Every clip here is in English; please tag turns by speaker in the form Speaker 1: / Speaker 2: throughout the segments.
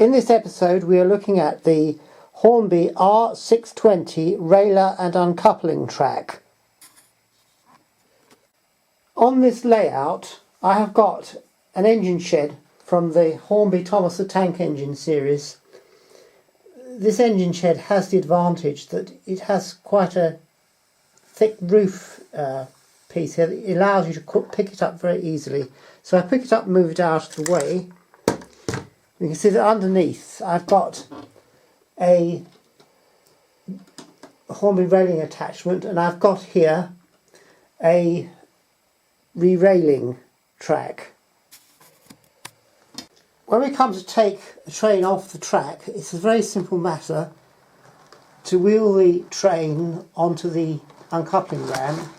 Speaker 1: In this episode we are looking at the Hornby R620 Railer and uncoupling track. On this layout I have got an engine shed from the Hornby Thomas the Tank Engine series. This engine shed has the advantage that it has quite a thick roof piece here that allows you to pick it up very easily. So I pick it up and move it out of the way. You can see that underneath I've got a Hornby railing attachment, and I've got here a re-railing track. When we come to take a train off the track, it's a very simple matter to wheel the train onto the uncoupling ram.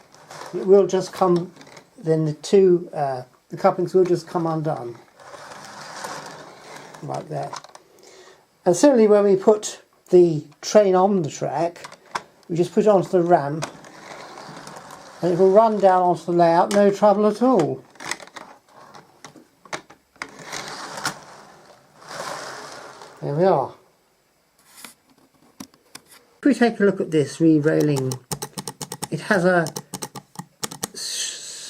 Speaker 1: It will just come, then the couplings will just come undone like that. And similarly, when we put the train on the track, we just put it onto the ram and it will run down onto the layout, no trouble at all. There we are. If we take a look at this re-railing, it has a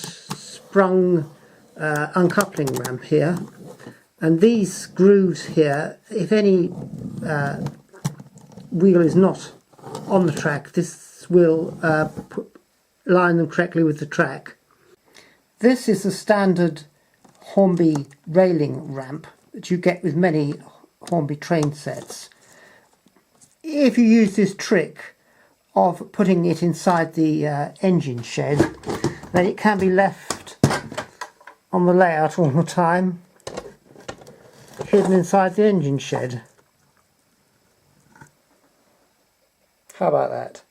Speaker 1: sprung uncoupling ramp here, and these grooves here, if any wheel is not on the track, this will line them correctly with the track. This is the standard Hornby railing ramp that you get with many Hornby train sets. If you use this trick of putting it inside the engine shed, then it can be left on the layout all the time, hidden inside the engine shed. How about that?